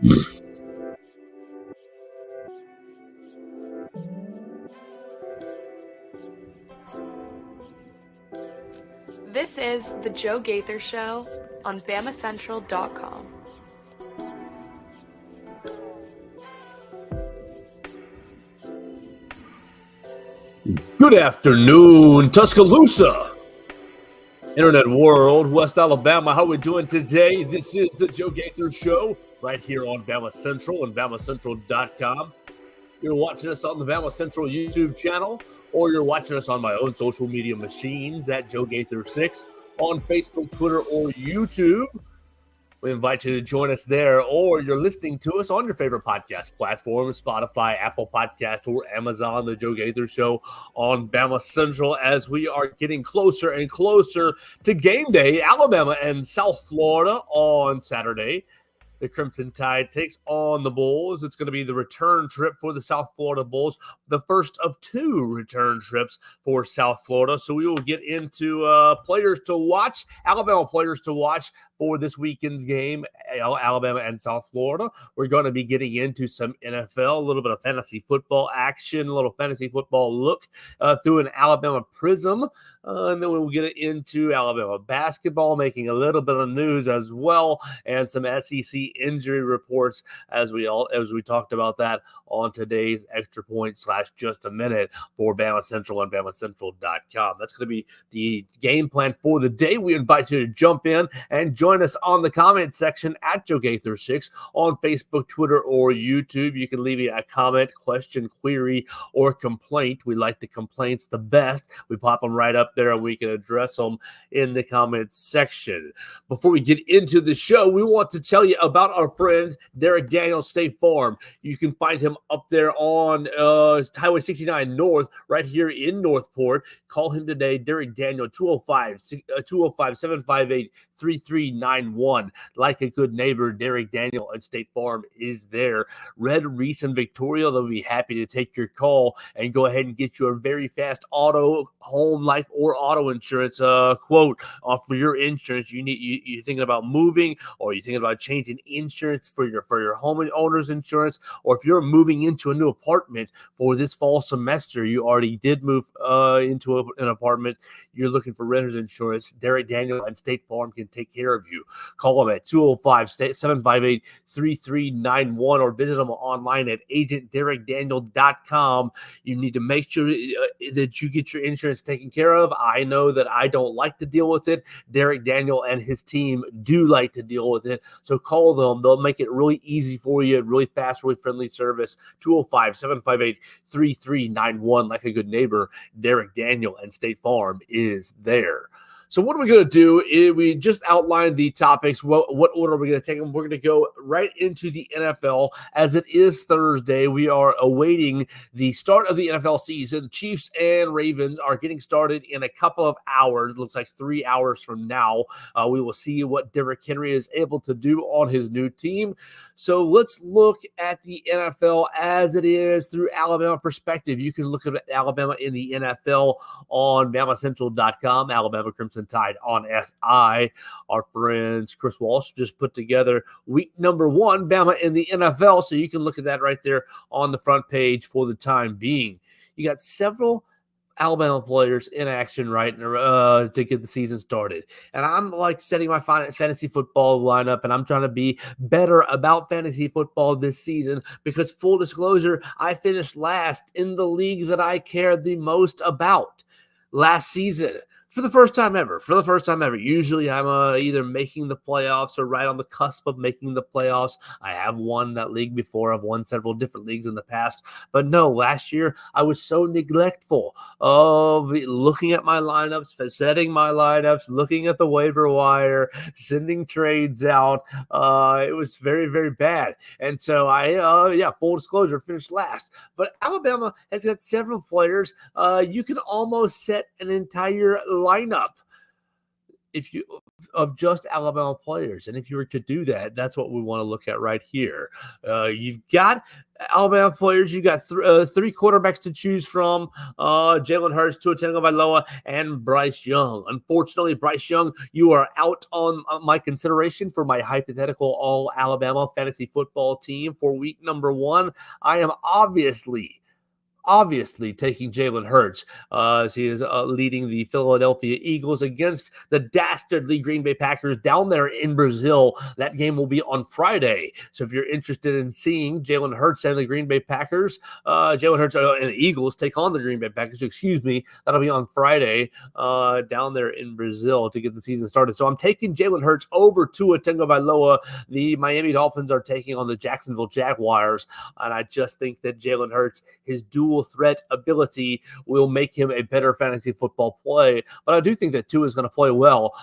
This is The Joe Gaither Show on BamaCentral.com. Good afternoon, Tuscaloosa, Internet world, West Alabama. How are we doing today? This is The Joe Gaither Show right here on Bama Central and BamaCentral.com. You're watching us on the Bama Central YouTube channel, or you're watching us on my own social media machines at Joe Gaither 6 on Facebook, Twitter, or YouTube. We invite you to join us there, or you're listening to us on your favorite podcast platform, Spotify, Apple Podcast, or Amazon, The Joe Gaither Show on Bama Central, as we are getting closer and closer to game day, Alabama and South Florida on Saturday. The Crimson Tide takes on the Bulls. It's going to be the return trip for the South Florida Bulls, the first of two return trips for South Florida. So we will get into players to watch, Alabama players to watch for this weekend's game, Alabama and South Florida. We're going to be getting into some NFL, a little bit of fantasy football action, a little fantasy football look through an Alabama prism. And then we'll get into Alabama basketball, making a little bit of news as well, and some SEC injury reports as we talked about that on today's Extra Point / Just a Minute for Bama Central and BamaCentral.com. That's going to be the game plan for the day. We invite you to jump in and join us on the comment section at Joe Gaither 6 on Facebook, Twitter, or YouTube. You can leave me a comment, question, query, or complaint. We like the complaints the best. We pop them right up there and we can address them in the comments section. Before we get into the show, we want to tell you about our friend Derek Daniel State Farm. You can find him up there on Highway 69 North, right here in Northport. Call him today, Derek Daniel, 205-758-3391. Like a good neighbor, Derek Daniel at State Farm is there. Red, Reese, and Victoria, they'll be happy to take your call and go ahead and get you a very fast auto, home, life, or auto insurance quote for your insurance. You're thinking about moving, or you're thinking about changing insurance for your homeowner's insurance, or if you're moving into a new apartment for this fall semester, you already did move into an apartment, you're looking for renter's insurance, Derek Daniel and State Farm can take care of you. Call them at 205-758-3391 or visit them online at agentderekdaniel.com. You need to make sure that you get your insurance taken care of. I know that I don't like to deal with it. Derek Daniel and his team do like to deal with it. So call them. They'll make it really easy for you, really fast, really friendly service. 205-758-3391. Like a good neighbor, Derek Daniel and State Farm is there. So what are we going to do? We just outlined the topics. What order are we going to take them? We're going to go right into the NFL. As it is Thursday, we are awaiting the start of the NFL season. Chiefs and Ravens are getting started in a couple of hours. It looks like 3 hours from now. We will see what Derrick Henry is able to do on his new team. So let's look at the NFL as it is through Alabama perspective. You can look at Alabama in the NFL on BamaCentral.com, Alabama Crimson Tide on SI. Our friends Chris Walsh just put together week number 1, Bama in the NFL, so you can look at that right there on the front page for the time being. You got several Alabama players in action right to get the season started. And I'm like setting my fantasy football lineup, and I'm trying to be better about fantasy football this season because, full disclosure, I finished last in the league that I cared the most about last season. For the first time ever. Usually I'm either making the playoffs or right on the cusp of making the playoffs. I have won that league before. I've won several different leagues in the past. But no, last year I was so neglectful of looking at my lineups, setting my lineups, looking at the waiver wire, sending trades out. It was very, very bad. And so full disclosure, finished last. But Alabama has got several players. You can almost set an entire lineup if you of just Alabama players. And if you were to do that, that's what we want to look at right here. You've got Alabama players. You got three quarterbacks to choose from: Jalen Hurts, Tua Tagovailoa, and Bryce Young. Unfortunately, Bryce Young, you are out on my consideration for my hypothetical all Alabama fantasy football team for week number 1. I am obviously taking Jalen Hurts as he is leading the Philadelphia Eagles against the dastardly Green Bay Packers down there in Brazil. That game will be on Friday. So if you're interested in seeing Jalen Hurts and the Green Bay Packers, Jalen Hurts and the Eagles take on the Green Bay Packers, that'll be on Friday down there in Brazil to get the season started. So I'm taking Jalen Hurts over Tua Tagovailoa. The Miami Dolphins are taking on the Jacksonville Jaguars, and I just think that Jalen Hurts, his dual threat ability, will make him a better fantasy football play. But I do think that Tua is going to play well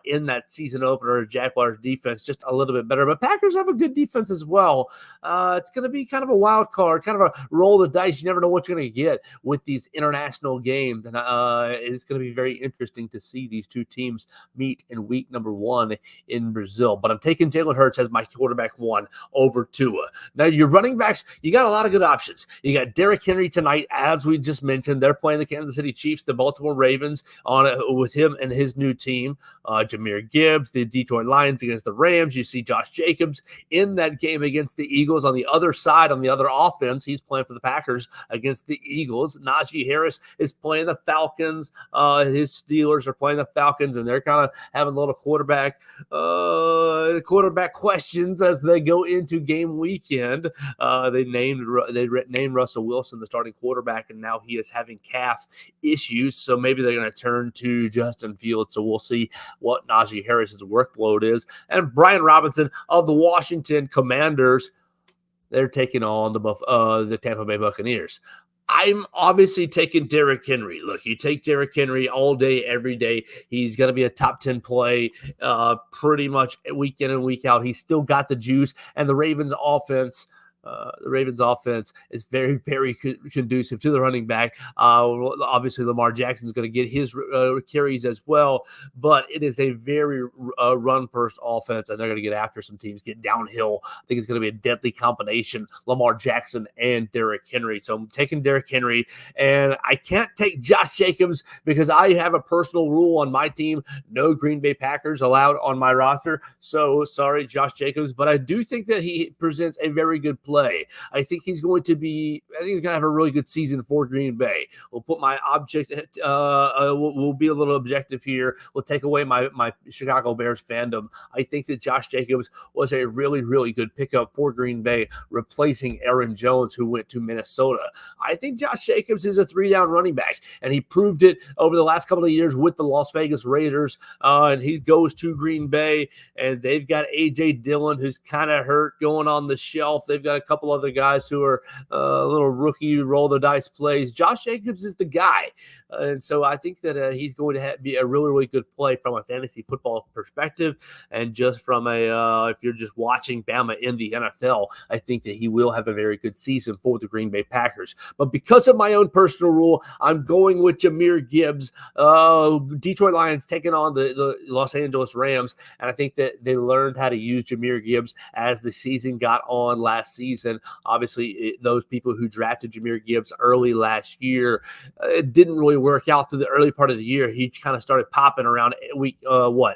in that season opener. Jaguars defense just a little bit better, but Packers have a good defense as well. It's going to be kind of a wild card, kind of a roll of the dice. You never know what you're going to get with these international games, and it's going to be very interesting to see these two teams meet in week number 1 in Brazil. But I'm taking Jalen Hurts as my quarterback 1 over Tua. Now, your running backs, you got a lot of good options. You got Derrick Henry tonight, as we just mentioned. They're playing the Kansas City Chiefs, the Baltimore Ravens, with him and his new team. Jahmyr Gibbs, the Detroit Lions against the Rams. You see Josh Jacobs in that game against the Eagles on the other side, on the other offense. He's playing for the Packers against the Eagles. Najee Harris is playing the Falcons. His Steelers are playing the Falcons, and they're kind of having a little quarterback questions as they go into game weekend. They named Russell Wilson the starting quarterback, and now he is having calf issues. So maybe they're going to turn to Justin Fields. So we'll see what Najee Harris's workload is. And Brian Robinson of the Washington Commanders, they're taking on the Tampa Bay Buccaneers. I'm obviously taking Derrick Henry. Look, you take Derrick Henry all day, every day. He's going to be a top 10 play pretty much week in and week out. He's still got the juice, and the Ravens offense is very, very conducive to the running back. Obviously, Lamar Jackson is going to get his carries as well, but it is a very run-first offense, and they're going to get after some teams, get downhill. I think it's going to be a deadly combination, Lamar Jackson and Derrick Henry. So I'm taking Derrick Henry, and I can't take Josh Jacobs because I have a personal rule on my team: no Green Bay Packers allowed on my roster. So sorry, Josh Jacobs, but I do think that he presents a very good play. I think he's going to have a really good season for Green Bay. We'll put my we'll be a little objective here. We'll take away my Chicago Bears fandom. I think that Josh Jacobs was a really, really good pickup for Green Bay, replacing Aaron Jones, who went to Minnesota. I think Josh Jacobs is a 3-down running back, and he proved it over the last couple of years with the Las Vegas Raiders. And he goes to Green Bay, and they've got A.J. Dillon, who's kind of hurt, going on the shelf. They've got a couple other guys who are a little rookie roll the dice plays. Josh Jacobs is the guy. And so I think that he's going to be a really, really good play from a fantasy football perspective. And just from if you're just watching Bama in the NFL, I think that he will have a very good season for the Green Bay Packers. But because of my own personal rule, I'm going with Jahmyr Gibbs. Detroit Lions taking on the Los Angeles Rams. And I think that they learned how to use Jahmyr Gibbs as the season got on last season. Obviously, those people who drafted Jahmyr Gibbs early last year, it didn't really work out through the early part of the year. He kind of started popping around week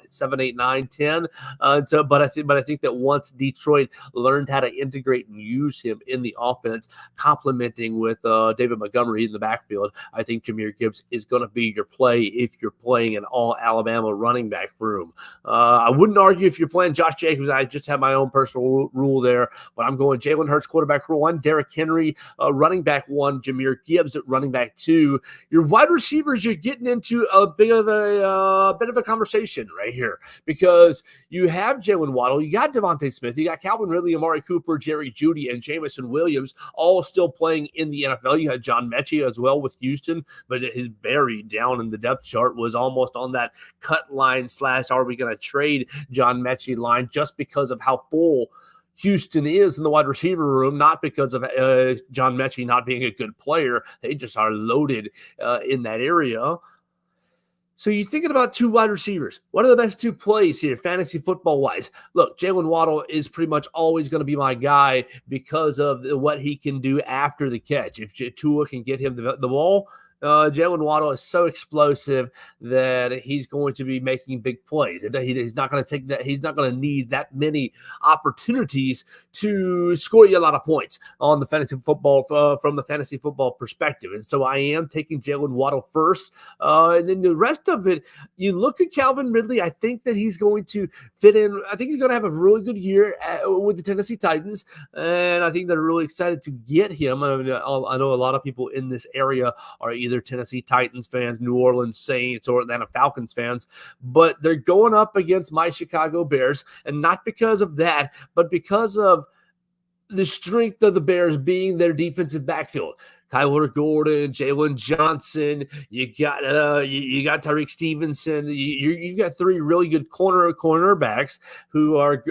7, 8, 9, 10. But I think that once Detroit learned how to integrate and use him in the offense, complementing with David Montgomery in the backfield, I think Jahmyr Gibbs is going to be your play if you're playing an all Alabama running back room. I wouldn't argue if you're playing Josh Jacobs. I just have my own personal rule there, but I'm going Jalen Hurts quarterback 1, Derrick Henry running back 1, Jahmyr Gibbs at running back 2. Your wide receivers, you're getting into a bit of a conversation right here, because you have Jalen Waddle, you got Devontae Smith, you got Calvin Ridley, Amari Cooper, Jerry Jeudy, and Jamison Williams all still playing in the NFL. You had John Mechie as well with Houston, but his buried down in the depth chart was almost on that cut line / are we going to trade John Mechie line, just because of how full Houston is in the wide receiver room, not because of John Mechie not being a good player. They just are loaded in that area. So you're thinking about two wide receivers. What are the best two plays here, fantasy football wise? Look, Jalen Waddle is pretty much always going to be my guy because of what he can do after the catch. If Tua can get him the ball, Jalen Waddle is so explosive that he's going to be making big plays. He's not going to take that. He's not going to need that many opportunities to score you a lot of points on the fantasy football from the fantasy football perspective. And so I am taking Jalen Waddle first. And then the rest of it, you look at Calvin Ridley. I think that he's going to fit in. I think he's going to have a really good year with the Tennessee Titans. And I think they're really excited to get him. I know a lot of people in this area are either Tennessee Titans fans, New Orleans Saints, or Atlanta Falcons fans, but they're going up against my Chicago Bears, and not because of that, but because of the strength of the Bears being their defensive backfield. Kyler Gordon, Jalen Johnson, you got Tyreek Stevenson. You've got three really good cornerbacks who are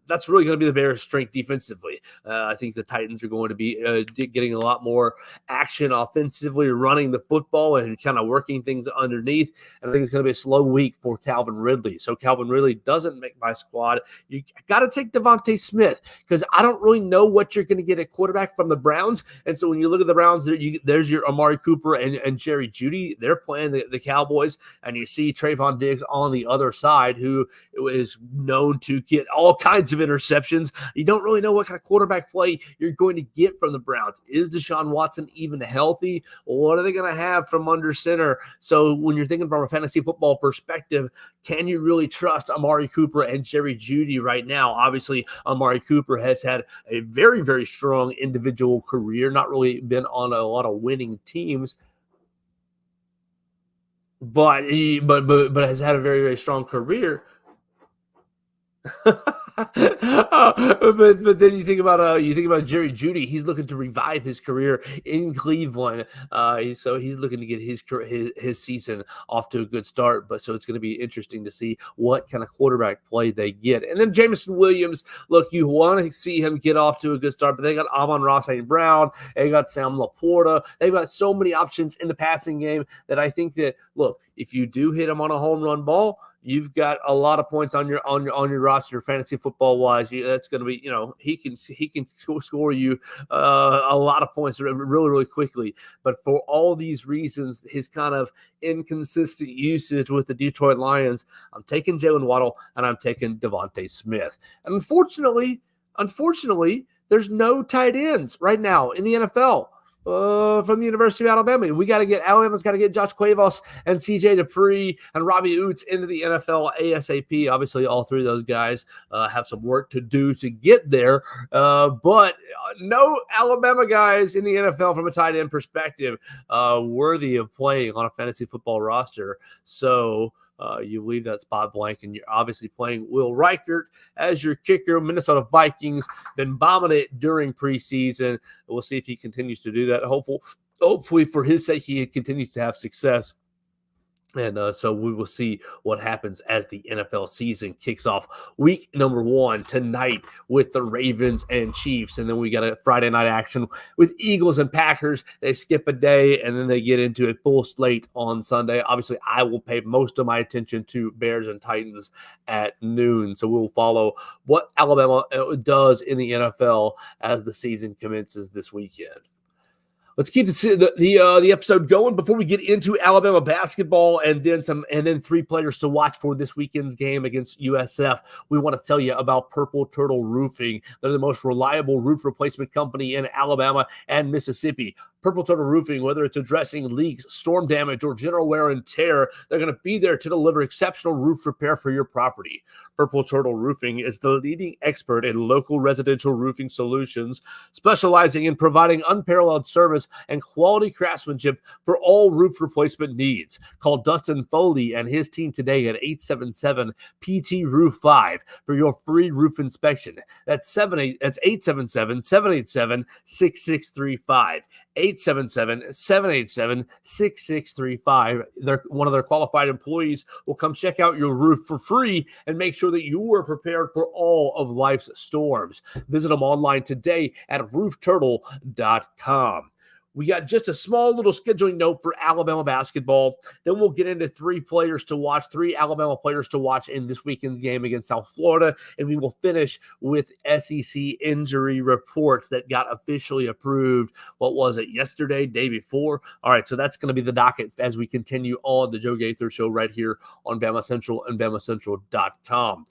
that's really going to be the Bears' strength defensively. I think the Titans are going to be getting a lot more action offensively, running the football and kind of working things underneath. And I think it's going to be a slow week for Calvin Ridley. So Calvin Ridley doesn't make my squad. You got to take Devontae Smith because I don't really know what you're going to get at quarterback from the Browns. And so when you look at the Browns, there's your Amari Cooper and Jerry Jeudy. They're playing the Cowboys, and you see Trayvon Diggs on the other side, who is known to get all kinds of interceptions. You don't really know what kind of quarterback play you're going to get from the Browns. Is Deshaun Watson even healthy? What are they going to have from under center? So when you're thinking from a fantasy football perspective, can you really trust Amari Cooper and Jerry Jeudy right now? Obviously, Amari Cooper has had a very, very strong individual career, not really been on a lot of winning teams, but has had a very, very strong career. but then you think about Jerry Jeudy. He's looking to revive his career in Cleveland. So he's looking to get his season off to a good start. But so it's going to be interesting to see what kind of quarterback play they get. And then Jameson Williams. Look, you want to see him get off to a good start, but they got Amon-Ra St. Brown. They got Sam Laporta. They've got so many options in the passing game that I think that, look, if you do hit him on a home run ball, you've got a lot of points on your roster, fantasy football wise. That's going to be, he can score you a lot of points really, really quickly. But for all these reasons, his kind of inconsistent usage with the Detroit Lions, I'm taking Jalen Waddle and I'm taking Devontae Smith. And unfortunately, there's no tight ends right now in the NFL. From the University of Alabama. Alabama's got to get Josh Cuevas and CJ Dupree and Robbie Oots into the NFL ASAP. Obviously, all three of those guys have some work to do to get there. But no Alabama guys in the NFL from a tight end perspective worthy of playing on a fantasy football roster. So you leave that spot blank, and you're obviously playing Will Reichert as your kicker. Minnesota Vikings been bombing it during preseason. We'll see if he continues to do that. Hopefully for his sake, he continues to have success. And so we will see what happens as the NFL season kicks off. Week number 1 tonight with the Ravens and Chiefs. And then we got a Friday night action with Eagles and Packers. They skip a day, and then they get into a full slate on Sunday. Obviously, I will pay most of my attention to Bears and Titans at noon. So we will follow what Alabama does in the NFL as the season commences this weekend. Let's keep the episode going before we get into Alabama basketball and then 3 players to watch for this weekend's game against USF. We want to tell you about Purple Turtle Roofing. They're the most reliable roof replacement company in Alabama and Mississippi. Purple Turtle Roofing, whether it's addressing leaks, storm damage, or general wear and tear, they're going to be there to deliver exceptional roof repair for your property. Purple Turtle Roofing is the leading expert in local residential roofing solutions, specializing in providing unparalleled service and quality craftsmanship for all roof replacement needs. Call Dustin Foley and his team today at 877-PT-ROOF-5 for your free roof inspection. That's 877-787-6635. 877-787-6635. One of their qualified employees will come check out your roof for free and make sure that you are prepared for all of life's storms. Visit them online today at roofturtle.com. We got just a small little scheduling note for Alabama basketball. Then we'll get into three Alabama players to watch in this weekend's game against South Florida. And we will finish with SEC injury reports that got officially approved. What was it, yesterday, day before? All right, so that's going to be the docket as we continue on the Joe Gaither Show right here on BamaCentral and BamaCentral.com.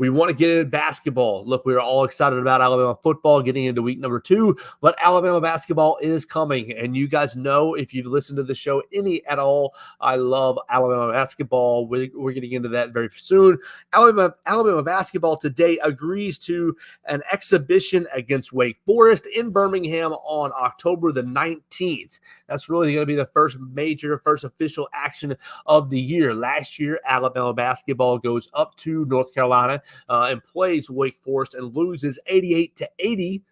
We want to get into basketball. Look, we're all excited about Alabama football getting into week number 2, but Alabama basketball is coming. And you guys know, if you've listened to the show any at all, I love Alabama basketball. We're getting into that very soon. Alabama basketball today agrees to an exhibition against Wake Forest in Birmingham on October the 19th. That's really going to be the first official action of the year. Last year, Alabama basketball goes up to North Carolina and plays Wake Forest and loses 88-80.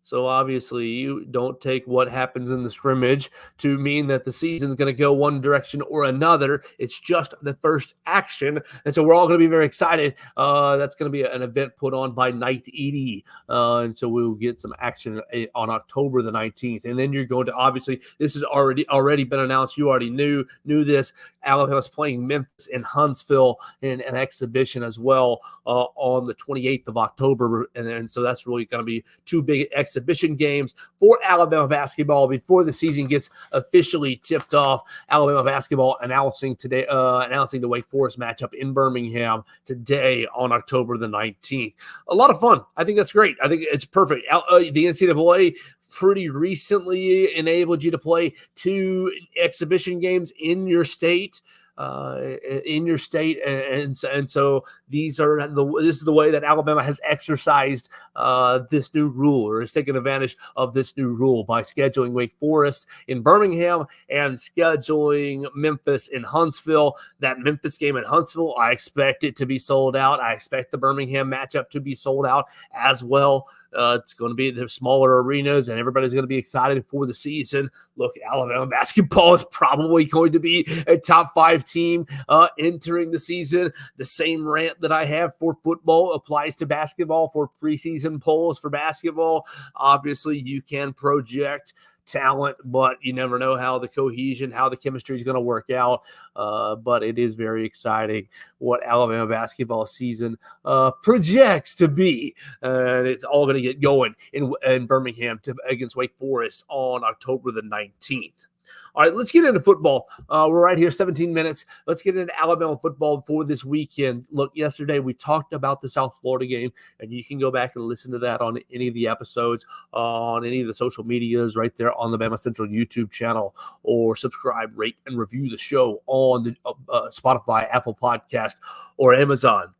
So obviously you don't take what happens in the scrimmage to mean that the season's going to go one direction or another. It's just the first action. And so we're all going to be very excited. That's going to be an event put on by Night ED. And so we'll get some action on October the 19th. And then you're going to, obviously, this has already been announced. You already knew this. Alabama's playing Memphis in Huntsville in an exhibition as well on the 28th of October. And so that's really going to be two big exhibition games for Alabama basketball before the season gets officially tipped off. Alabama basketball announcing the Wake Forest matchup in Birmingham today on October the 19th. A lot of fun. I think that's great. I think it's perfect. The NCAA pretty recently enabled you to play 2 exhibition games in your state. And so this is the way that Alabama has exercised this new rule, or has taken advantage of this new rule by scheduling Wake Forest in Birmingham and scheduling Memphis in Huntsville. That Memphis game in Huntsville, I expect it to be sold out. I expect the Birmingham matchup to be sold out as well. It's going to be the smaller arenas, and everybody's going to be excited for the season. Look, Alabama basketball is probably going to be a top 5 team entering the season. The same rant that I have for football applies to basketball for preseason polls for basketball. Obviously, you can project talent, but you never know how the cohesion, how the chemistry is going to work out. But it is very exciting what Alabama basketball season projects to be. And it's all going to get going in Birmingham against Wake Forest on October the 19th. All right, let's get into football. We're right here, 17 minutes. Let's get into Alabama football for this weekend. Look, yesterday we talked about the South Florida game, and you can go back and listen to that on any of the episodes, on any of the social medias right there on the BamaCentral YouTube channel, or subscribe, rate, and review the show on the Spotify, Apple Podcast, or Amazon.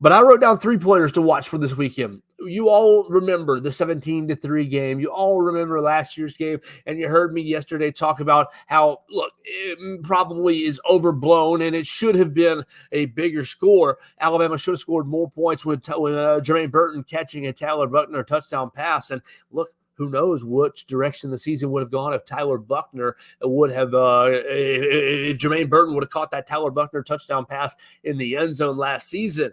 But I wrote down 3 players to watch for this weekend. You all remember the 17-3 game. You all remember last year's game, and you heard me yesterday talk about how, look, it probably is overblown, and it should have been a bigger score. Alabama should have scored more points with Jermaine Burton catching a Tyler Buckner touchdown pass. And look, who knows which direction the season would have gone if Tyler Buckner would have, if Jermaine Burton would have caught that Tyler Buckner touchdown pass in the end zone last season.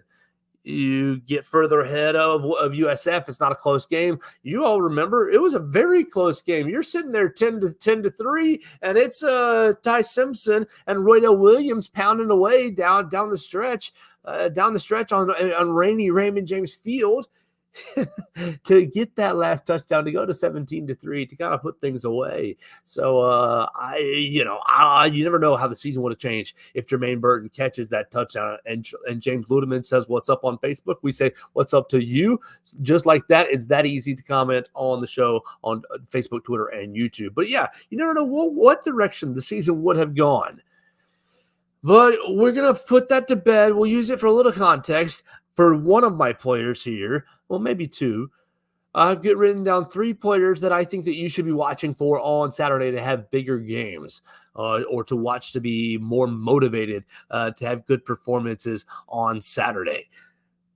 You get further ahead of USF. It's not a close game. You all remember it was a very close game. You're sitting there 10-3, and it's Ty Simpson and Roydell Williams pounding away down the stretch on rainy Raymond James Field to get that last touchdown, to go to 17-3, to kind of put things away. So you never know how the season would have changed if Jermaine Burton catches that touchdown and James Ludeman says what's up on Facebook. We say what's up to you. Just like that, it's that easy to comment on the show on Facebook, Twitter, and YouTube. But yeah, you never know what direction the season would have gone. But we're going to put that to bed. We'll use it for a little context. For one of my players here, well, maybe 2, I've written down 3 players that I think that you should be watching for on Saturday to have bigger games, or to watch to be more motivated, to have good performances on Saturday.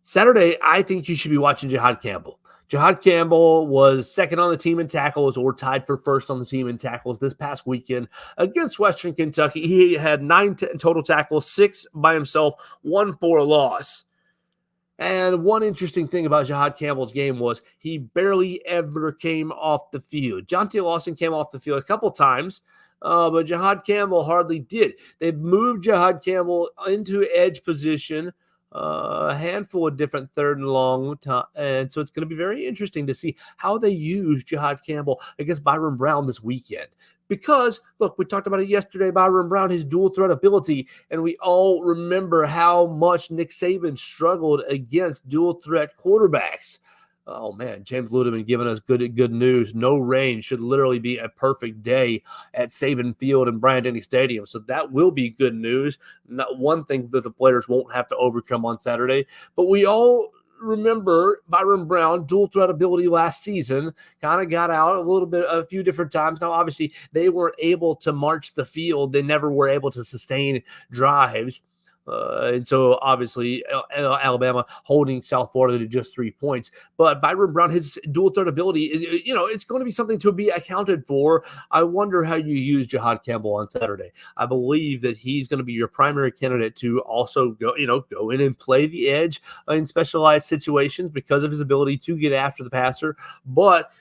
Saturday, I think you should be watching Jihad Campbell. Jihad Campbell was second on the team in tackles, or tied for first on the team in tackles this past weekend against Western Kentucky. He had 9 total tackles, 6 by himself, 1 for a loss. And one interesting thing about Jahad Campbell's game was he barely ever came off the field. Jonte Lawson came off the field a couple times, but Jahad Campbell hardly did. They've moved Jahad Campbell into edge position a handful of different third and long time. And so it's going to be very interesting to see how they use Jahad Campbell against Byron Brown this weekend. Because, look, we talked about it yesterday, Byron Brown, his dual threat ability, and we all remember how much Nick Saban struggled against dual threat quarterbacks. Oh, man, James Ludeman giving us good news. No rain should literally be a perfect day at Saban Field and Bryant-Denny Stadium. So that will be good news. Not one thing that the players won't have to overcome on Saturday. But we all remember Byron Brown, dual threat ability last season, kind of got out a few different times. Now, obviously, they weren't able to march the field. They never were able to sustain drives. And so, obviously, Alabama holding South Florida to just 3 points. But Byron Brown, his dual threat ability, it's going to be something to be accounted for. I wonder how you use Jahad Campbell on Saturday. I believe that he's going to be your primary candidate to also go in and play the edge in specialized situations because of his ability to get after the passer. But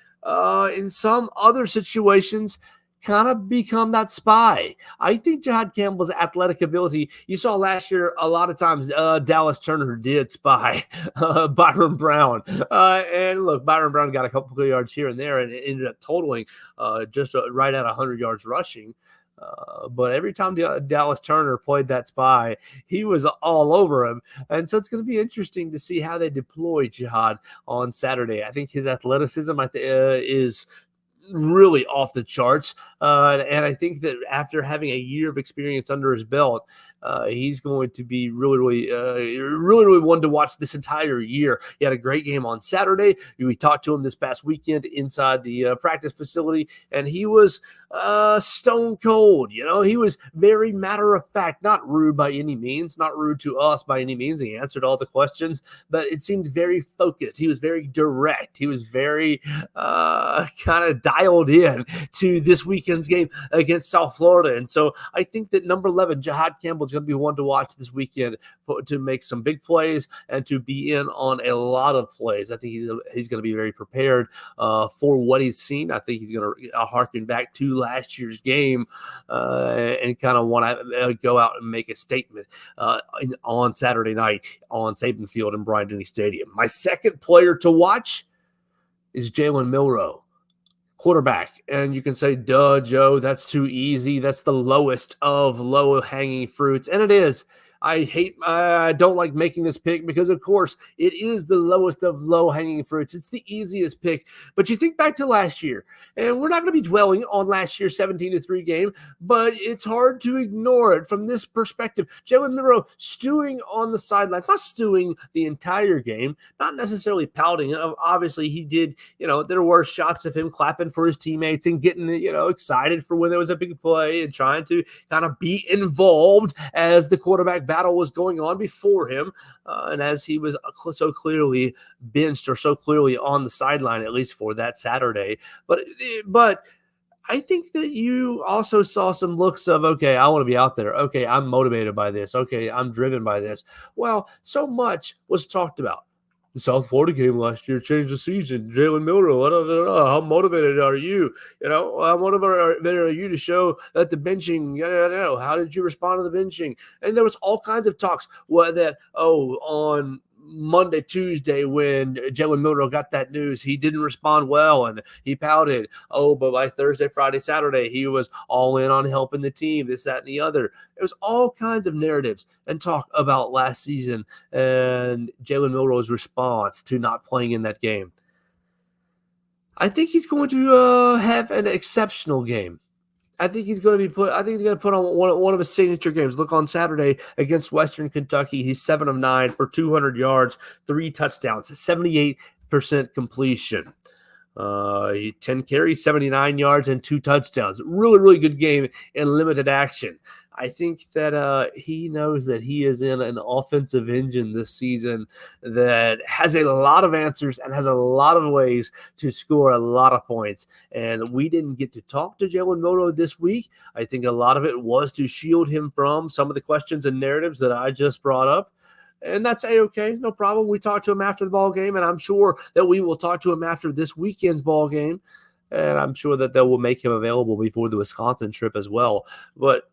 in some other situations, kind of become that spy. I think Jahad Campbell's athletic ability, you saw last year a lot of times Dallas Turner did spy Byron Brown. And look, Byron Brown got a couple of yards here and there, and it ended up totaling just right at 100 yards rushing. But every time Dallas Turner played that spy, he was all over him. And so it's going to be interesting to see how they deploy Jahad on Saturday. I think his athleticism is really off the charts. And I think that after having a year of experience under his belt, he's going to be really one to watch this entire year. He had a great game on Saturday. We talked to him this past weekend inside the practice facility, and he was stone cold. He was very matter of fact, not rude by any means, not rude to us by any means. He answered all the questions, but it seemed very focused. He was very direct. He was very kind of dialed in to this weekend's game against South Florida. And so I think that number 11, Jahad Campbell, is going to be one to watch this weekend to make some big plays and to be in on a lot of plays. I think he's going to be very prepared for what he's seen. I think he's going to harken back to last year's game and kind of want to go out and make a statement on Saturday night on Saban Field and Bryant-Denny Stadium. My second player to watch is Jalen Milroe, quarterback. And you can say, duh, Joe, that's too easy. That's the lowest of low-hanging fruits. And it is. I don't like making this pick because, of course, it is the lowest of low-hanging fruits. It's the easiest pick. But you think back to last year, and we're not going to be dwelling on last year's 17-3 game, but it's hard to ignore it from this perspective. Jalen Milroe stewing on the sidelines, not stewing the entire game, not necessarily pouting. Obviously, he did, there were shots of him clapping for his teammates and getting, excited for when there was a big play and trying to kind of be involved as the quarterback battle was going on before him, and as he was so clearly benched or so clearly on the sideline, at least for that Saturday. But I think that you also saw some looks of, okay, I want to be out there. Okay, I'm motivated by this. Okay, I'm driven by this. Well, so much was talked about. The South Florida game last year changed the season. Jalen Milroe, how motivated are you? How motivated are you to show that the benching, how did you respond to the benching? And there was all kinds of talks on Monday, Tuesday, when Jalen Milroe got that news, he didn't respond well and he pouted. But by Thursday, Friday, Saturday, he was all in on helping the team, this, that, and the other. There was all kinds of narratives and talk about last season and Jalen Milroe's response to not playing in that game. I think he's going to have an exceptional game. I think he's going to put on one of his signature games. Look, on Saturday against Western Kentucky, he's 7 of 9 for 200 yards, 3 touchdowns, 78% completion. 10 carries, 79 yards, and 2 touchdowns. Really, really good game in limited action. I think that he knows that he is in an offensive engine this season that has a lot of answers and has a lot of ways to score a lot of points. And we didn't get to talk to Jalen Milroe this week. I think a lot of it was to shield him from some of the questions and narratives that I just brought up. And that's A-okay, no problem. We talked to him after the ball game, and I'm sure that we will talk to him after this weekend's ball game. And I'm sure that they will make him available before the Wisconsin trip as well. But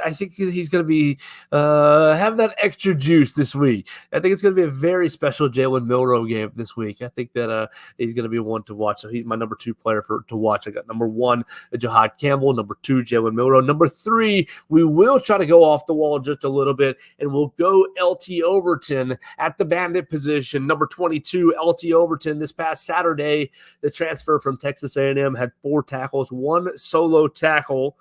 I think he's going to be have that extra juice this week. I think it's going to be a very special Jalen Milroe game this week. I think that he's going to be one to watch. So he's my number 2 player to watch. I got number 1, Jahad Campbell. Number 2, Jalen Milroe. Number 3, we will try to go off the wall just a little bit, and we'll go LT Overton at the bandit position. Number 22, LT Overton. This past Saturday, the transfer from Texas A&M had 4 tackles, 1 solo tackle,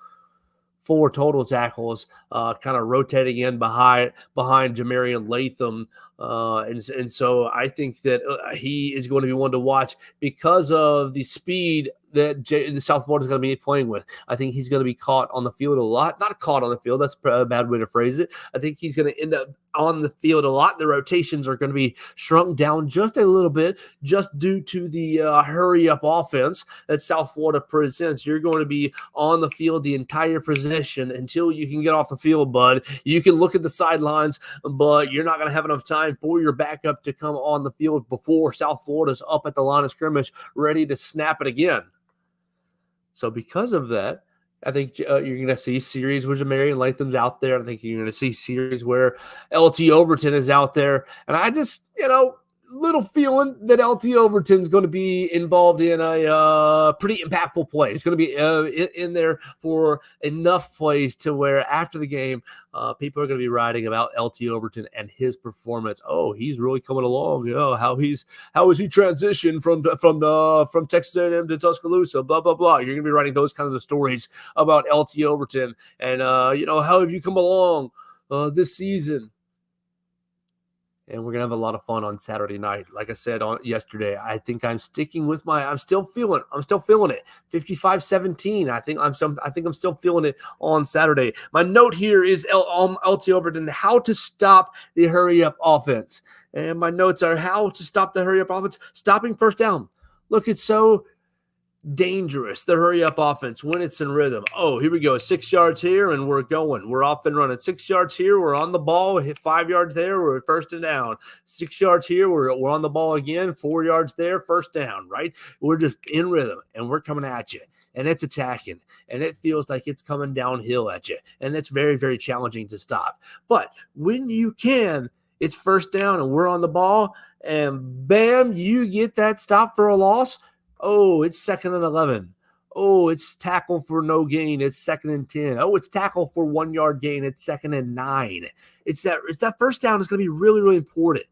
4 total tackles, kind of rotating in behind Jamarian Latham. And so I think that he is going to be one to watch because of the speed that the South Florida is going to be playing with. I think he's going to be caught on the field a lot. Not caught on the field. That's a bad way to phrase it. I think he's going to end up on the field a lot. The rotations are going to be shrunk down just a little bit just due to the hurry-up offense that South Florida presents. You're going to be on the field the entire possession until you can get off the field, bud. You can look at the sidelines, but you're not going to have enough time for your backup to come on the field before South Florida's up at the line of scrimmage ready to snap it again. So because of that, I think you're going to see series where Jamarian Latham's out there. I think you're going to see series where LT Overton is out there. And I just, little feeling that LT Overton's going to be involved in a pretty impactful play. It's going to be in there for enough plays to where after the game, people are going to be writing about LT Overton and his performance. Oh, he's really coming along. How is he transitioned from Texas A&M to Tuscaloosa? Blah blah blah. You're going to be writing those kinds of stories about LT Overton and how have you come along this season? And we're going to have a lot of fun on Saturday night. Like I said yesterday, I think I'm sticking with I'm still feeling it. 55-17. I think I'm still feeling it on Saturday. My note here is LT Overton, how to stop the hurry-up offense. And my notes are how to stop the hurry-up offense, stopping first down. Look, it's so dangerous, the hurry-up offense, when it's in rhythm. Oh, here we go. 6 yards here, and we're going. We're off and running. 6 yards here, we're on the ball. Hit 5 yards there, we're first and down. 6 yards here, we're on the ball again. 4 yards there, first down, right? We're just in rhythm, and we're coming at you. And it's attacking, and it feels like it's coming downhill at you. And it's very, very challenging to stop. But when you can, it's first down, and we're on the ball, and bam, you get that stop for a loss. Oh, it's 2nd and 11. Oh, it's tackle for no gain. It's 2nd and 10. Oh, it's tackle for 1 yard gain. It's 2nd and 9. It's that first down is going to be really, really important.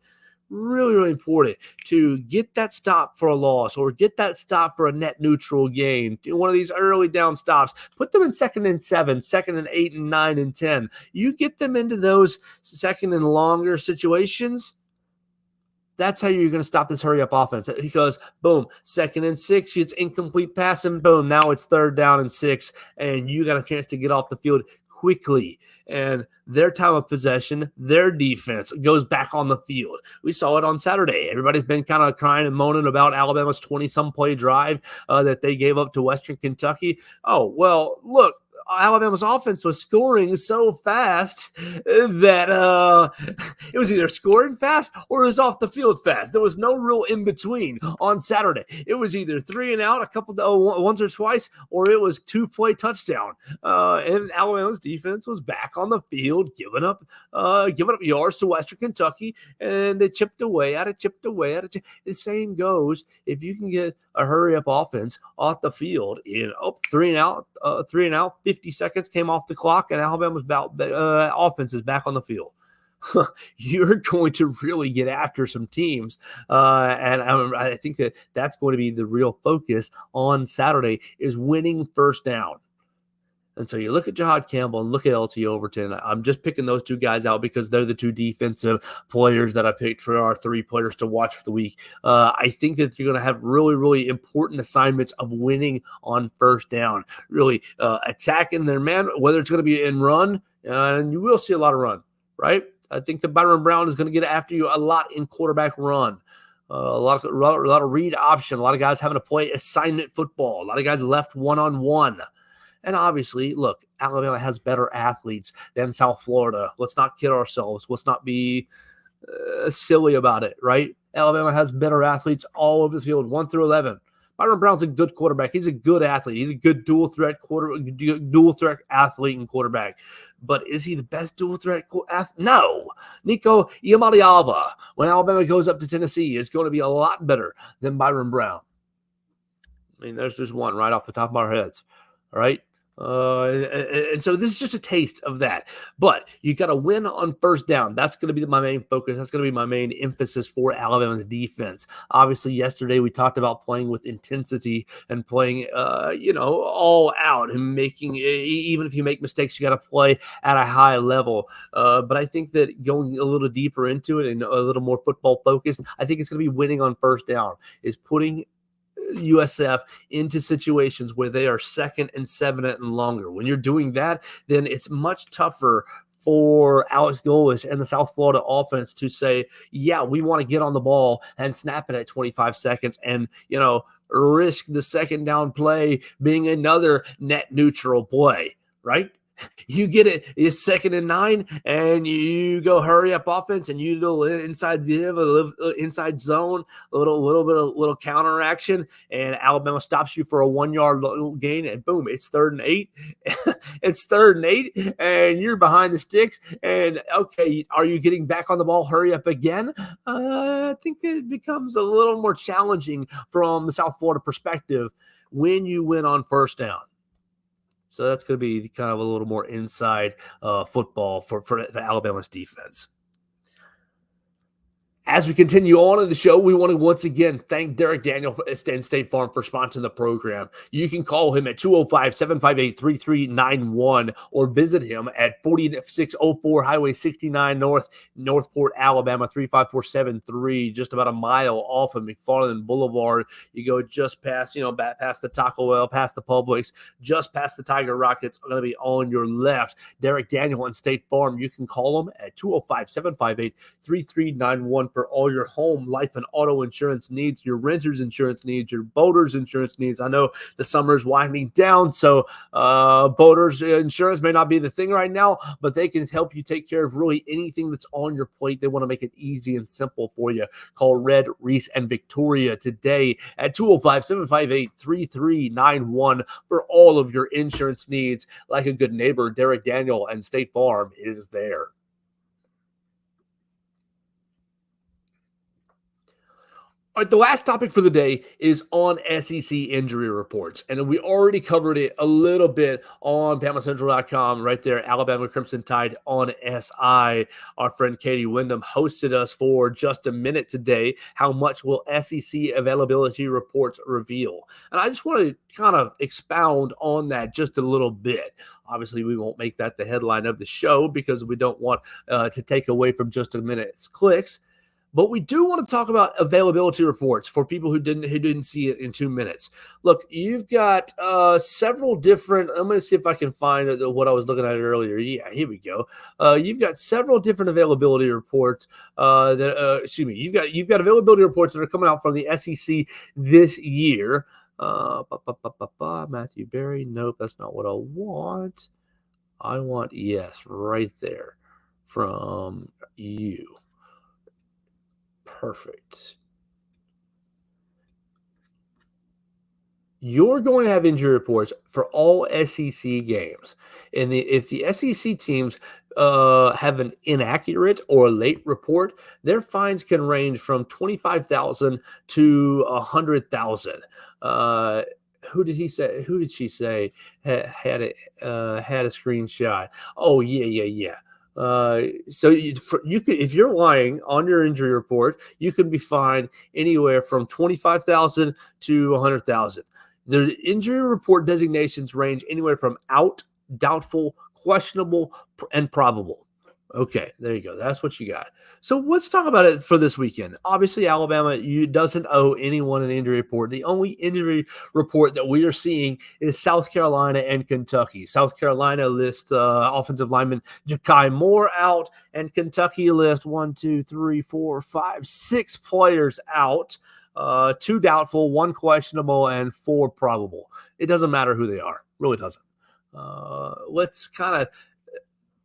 Really, really important to get that stop for a loss or get that stop for a net neutral gain. Do one of these early down stops. Put them in 2nd and 7, 2nd and 8 and 9 and 10. You get them into those 2nd and longer situations. That's how you're going to stop this hurry-up offense because, boom, 2nd and 6, it's incomplete pass, and boom, now it's 3rd down and 6, and you got a chance to get off the field quickly. And their time of possession, their defense goes back on the field. We saw it on Saturday. Everybody's been kind of crying and moaning about Alabama's 20-some play drive that they gave up to Western Kentucky. Oh, well, look. Alabama's offense was scoring so fast that it was either scoring fast or it was off the field fast. There was no real in between on Saturday. It was either 3 and out, a couple once or twice, or it was 2-play touchdown. And Alabama's defense was back on the field, giving up yards to Western Kentucky, and they chipped away at it. The same goes if you can get a hurry-up offense off the field in 3 and out, 50 seconds came off the clock, and Alabama's offense is back on the field. You're going to really get after some teams, and I think that's going to be the real focus on Saturday is winning first down. And so you look at Jahad Campbell and look at LT Overton. I'm just picking those 2 guys out because they're the 2 defensive players that I picked for our 3 players to watch for the week. I think that you're going to have really, really important assignments of winning on first down, really attacking their man, whether it's going to be in run, and you will see a lot of run, right? I think that Byron Brown is going to get after you a lot in quarterback run. A lot of read option, a lot of guys having to play assignment football, a lot of guys left one-on-one. And obviously, look, Alabama has better athletes than South Florida. Let's not kid ourselves. Let's not be silly about it, right? Alabama has better athletes all over the field, 1 through 11. Byron Brown's a good quarterback. He's a good athlete. He's a good dual threat athlete and quarterback. But is he the best dual threat athlete? No. Nico Iamaleava, when Alabama goes up to Tennessee, is going to be a lot better than Byron Brown. I mean, there's just one right off the top of our heads. All right. And so this is just a taste of that. But you got to win on first down. That's going to be my main focus. That's going to be my main emphasis for Alabama's defense. Obviously, yesterday we talked about playing with intensity and playing, all out and making, even if you make mistakes, you got to play at a high level. But I think that going a little deeper into it and a little more football focused, I think it's going to be winning on first down, is putting USF into situations where they are 2nd and 7 and longer. When you're doing that, then it's much tougher for Alex Golesh and the South Florida offense to say, yeah, we want to get on the ball and snap it at 25 seconds and, risk the second down play being another net neutral play, right? You get it. It's 2nd and 9, and you go hurry up offense, and you do inside inside zone, a little counter action, and Alabama stops you for a 1-yard gain, and boom, it's 3rd and 8. It's 3rd and 8, and you're behind the sticks. And okay, are you getting back on the ball? Hurry up again. I think it becomes a little more challenging from the South Florida perspective when you win on first down. So that's going to be kind of a little more inside football for Alabama's defense. As we continue on in the show, we want to once again thank Derek Daniel and State Farm for sponsoring the program. You can call him at 205-758-3391 or visit him at 4604 Highway 69 North, Northport, Alabama, 35473, just about a mile off of McFarland Boulevard. You go just past, past the Taco Bell, past the Publix, just past the Tiger Rockets, going to be on your left. Derek Daniel and State Farm, you can call them at 205-758-3391 for all your home, life, and auto insurance needs, your renter's insurance needs, your boater's insurance needs. I know the summer is winding down, so boater's insurance may not be the thing right now, but they can help you take care of really anything that's on your plate. They want to make it easy and simple for you. Call Red, Reese, and Victoria today at 205-758-3391 for all of your insurance needs. Like a good neighbor, Derek Daniel and State Farm is there. All right, the last topic for the day is on SEC injury reports. And we already covered it a little bit on BamaCentral.com right there, Alabama Crimson Tide on SI. Our friend Katie Wyndham hosted us for just a minute today. How much will SEC availability reports reveal? And I just want to kind of expound on that just a little bit. Obviously, we won't make that the headline of the show because we don't want to take away from just a minute's clicks. But we do want to talk about availability reports for people who didn't see it in 2 minutes. Look, you've got several different. I'm going to see if I can find what I was looking at earlier. Yeah, here we go. You've got several different availability reports. You've got availability reports that are coming out from the SEC this year. Matthew Berry. Nope, that's not what I want. I want yes, right there from you. Perfect. You're going to have injury reports for all SEC games. And if the SEC teams have an inaccurate or late report, their fines can range from $25,000 to $100,000. Who did he say? Who did she say had a screenshot? Oh, yeah. So you could, if you're lying on your injury report, you could be fined anywhere from $25,000 to $100,000. The injury report designations range anywhere from out, doubtful, questionable, and probable. Okay, there you go. That's what you got. So let's talk about it for this weekend. Obviously, Alabama doesn't owe anyone an injury report. The only injury report that we are seeing is South Carolina and Kentucky. South Carolina lists offensive lineman Ja'Kai Moore out, and Kentucky lists 6 players out. 2 doubtful, 1 questionable, and 4 probable. It doesn't matter who they are. Really doesn't. Let's kind of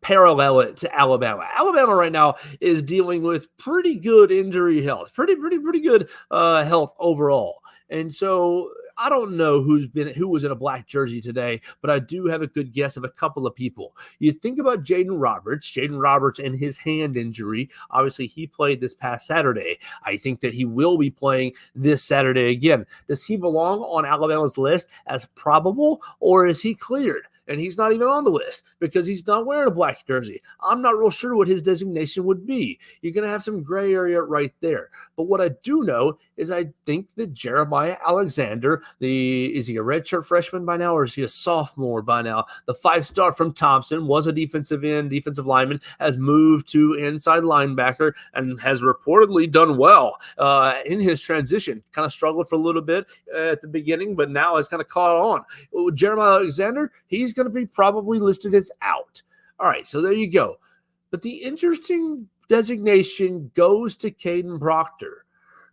parallel it to Alabama. Alabama right now is dealing with pretty good injury health, pretty good health overall. And so I don't know who was in a black jersey today, but I do have a good guess of a couple of people. You think about Jaden Roberts and his hand injury. Obviously, he played this past Saturday. I think that he will be playing this Saturday again. Does he belong on Alabama's list as probable, or is he cleared? And he's not even on the list because he's not wearing a black jersey. I'm not real sure what his designation would be. You're going to have some gray area right there. But what I do know is I think that Jeremiah Alexander, is he a redshirt freshman by now, or is he a sophomore by now? The 5-star from Thompson, was a defensive lineman, has moved to inside linebacker and has reportedly done well in his transition. Kind of struggled for a little bit at the beginning, but now has kind of caught on. Jeremiah Alexander, he's going to be probably listed as out. All right, so there you go. But the interesting designation goes to Caden Proctor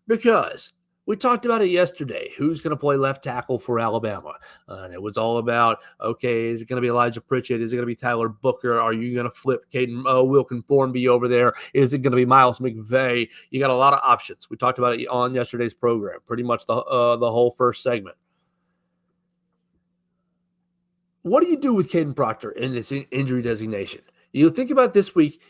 because we talked about it yesterday. Who's going to play left tackle for Alabama? And it was all about, okay, is it going to be Elijah Pritchett? Is it going to be Tyler Booker? Are you going to flip Wilkin Formby over there? Is it going to be Miles McVay? You got a lot of options. We talked about it on yesterday's program, pretty much the whole first segment. What do you do with Caden Proctor in this injury designation? You think about this week,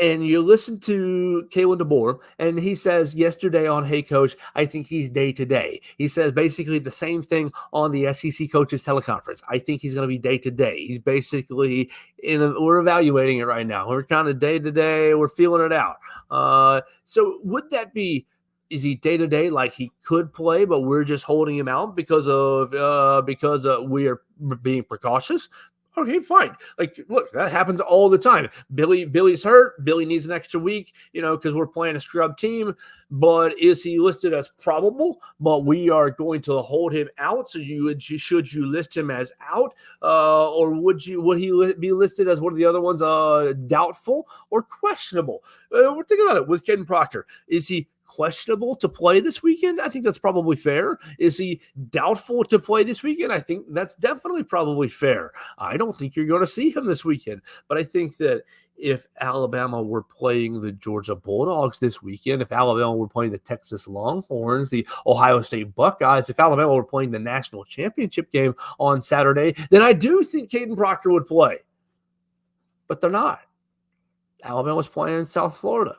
and you listen to Kalen DeBoer, and he says yesterday on Hey Coach, I think he's day-to-day. He says basically the same thing on the SEC Coaches teleconference. I think he's going to be day-to-day. He's basically, we're evaluating it right now. We're kind of day-to-day. We're feeling it out. So would that be, is he day-to-day like he could play, but we're just holding him out because we are being precautious? Okay, fine. Like, look, that happens all the time. Billy's hurt. Billy needs an extra week, because we're playing a scrub team. But is he listed as probable? But we are going to hold him out. So should you list him as out, or would he be listed as one of the other ones, doubtful or questionable? We're thinking about it with Caden Proctor. Is he questionable to play this weekend? I think that's probably fair. Is he doubtful to play this weekend? I think that's definitely probably fair. I don't think you're going to see him this weekend, but I think that if Alabama were playing the Georgia Bulldogs this weekend, if Alabama were playing the Texas Longhorns, the Ohio State Buckeyes, if Alabama were playing the national championship game on Saturday, then I do think Caden Proctor would play. But they're not. Alabama's playing South Florida.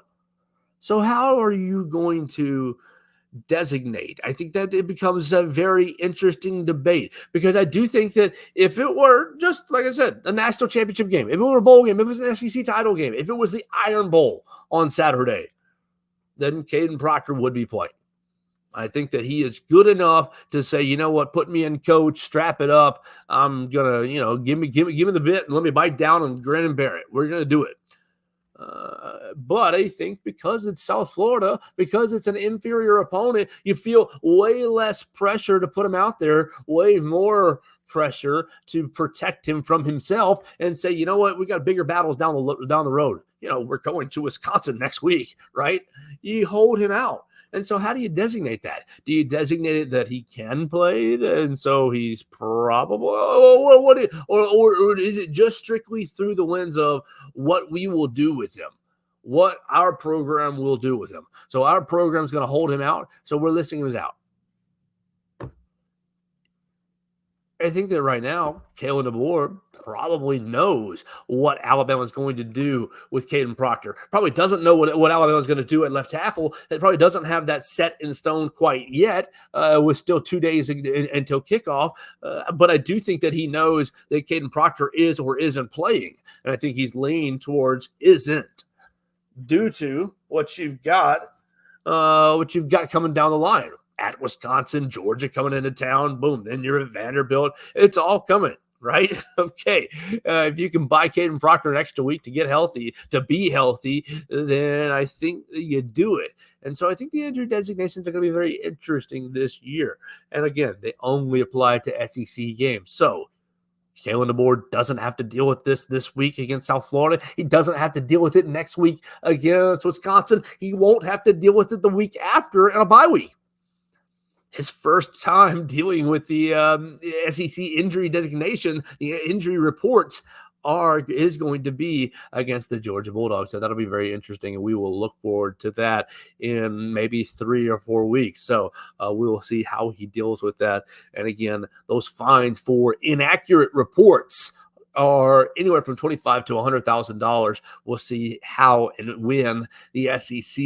So how are you going to designate? I think that it becomes a very interesting debate because I do think that if it were just, like I said, a national championship game, if it were a bowl game, if it was an SEC title game, if it was the Iron Bowl on Saturday, then Caden Proctor would be playing. I think that he is good enough to say, you know what, put me in, coach, strap it up. I'm going to, give me the bit and let me bite down and grin and bear it. We're going to do it. But I think because it's South Florida, because it's an inferior opponent, you feel way less pressure to put him out there, way more pressure to protect him from himself and say, you know what, we got bigger battles down the road. We're going to Wisconsin next week, right? You hold him out. And so how do you designate that? Do you designate it that he can play, and so he's probable? Or is it just strictly through the lens of what we will do with him, what our program will do with him? So our program's going to hold him out, so we're listing him as out. I think that right now, Kalen DeBoer probably knows what Alabama's going to do with Caden Proctor. Probably doesn't know what Alabama's going to do at left tackle. It probably doesn't have that set in stone quite yet, with still 2 days until kickoff. But I do think that he knows that Caden Proctor is or isn't playing. And I think he's leaning towards isn't, due to what you've got coming down the line. At Wisconsin, Georgia coming into town, boom, then you're at Vanderbilt. It's all coming, right? Okay. If you can buy Caden Proctor an extra week to get healthy, to be healthy, then I think you do it. And so I think the injury designations are going to be very interesting this year. And again, they only apply to SEC games. So Kalen DeBoer doesn't have to deal with this week against South Florida. He doesn't have to deal with it next week against Wisconsin. He won't have to deal with it the week after in a bye week. his first time dealing with the SEC injury designation. The injury reports is going to be against the Georgia Bulldogs. So that'll be very interesting, and we will look forward to that in maybe 3 or 4 weeks. So we will see how he deals with that. And again, those fines for inaccurate reports are anywhere from $25,000 to $100,000. We'll see how and when the SEC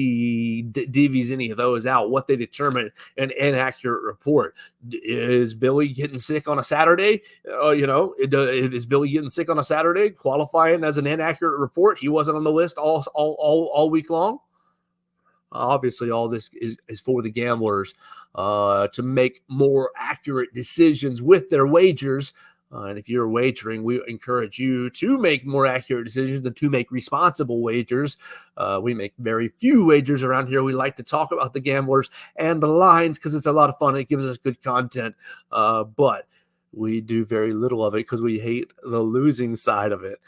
divvies any of those out, what they determine an inaccurate report. Is Billy getting sick on a Saturday? Is Billy getting sick on a Saturday qualifying as an inaccurate report? He wasn't on the list all week long. Obviously, all this is for the gamblers to make more accurate decisions with their wagers. And if you're wagering, we encourage you to make more accurate decisions and to make responsible wagers. We make very few wagers around here. We like to talk about the gamblers and the lines because it's a lot of fun. It gives us good content. But we do very little of it because we hate the losing side of it.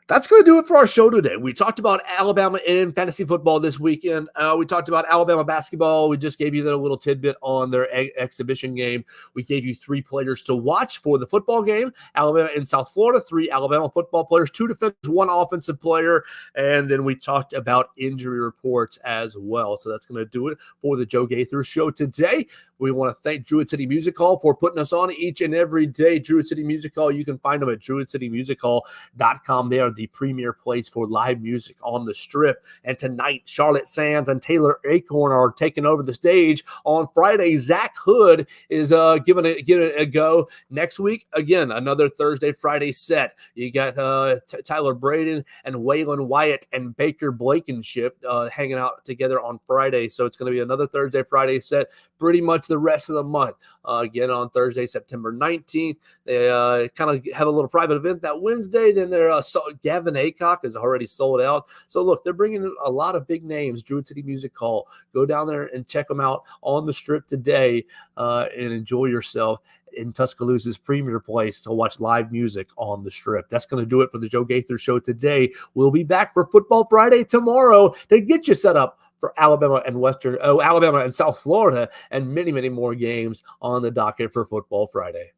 That's going to do it for our show today. We talked about Alabama in fantasy football this weekend. We talked about Alabama basketball. We just gave you that little tidbit on their exhibition game. We gave you 3 players to watch for the football game. Alabama in South Florida, 3 Alabama football players, 2 defenders, 1 offensive player. And then we talked about injury reports as well. So that's going to do it for the Joe Gaither Show today. We want to thank Druid City Music Hall for putting us on each and every day. Druid City Music Hall, you can find them at druidcitymusichall.com. They are the premier place for live music on the Strip. And tonight, Charlotte Sands and Taylor Acorn are taking over the stage. On Friday, Zach Hood is giving it a go. Next week, again, another Thursday, Friday set. You got Tyler Braden and Waylon Wyatt and Baker Blankenship hanging out together on Friday. So it's going to be another Thursday, Friday set. Pretty much the rest of the month. Again, on Thursday, September 19th, they kind of have a little private event that Wednesday. Then Gavin Aycock is already sold out. So look, they're bringing in a lot of big names. Druid City Music Hall. Go down there and check them out on the Strip today and enjoy yourself in Tuscaloosa's premier place to watch live music on the Strip. That's going to do it for the Joe Gaither Show today. We'll be back for Football Friday tomorrow to get you set up for Alabama and South Florida, and many, many more games on the docket for Football Friday.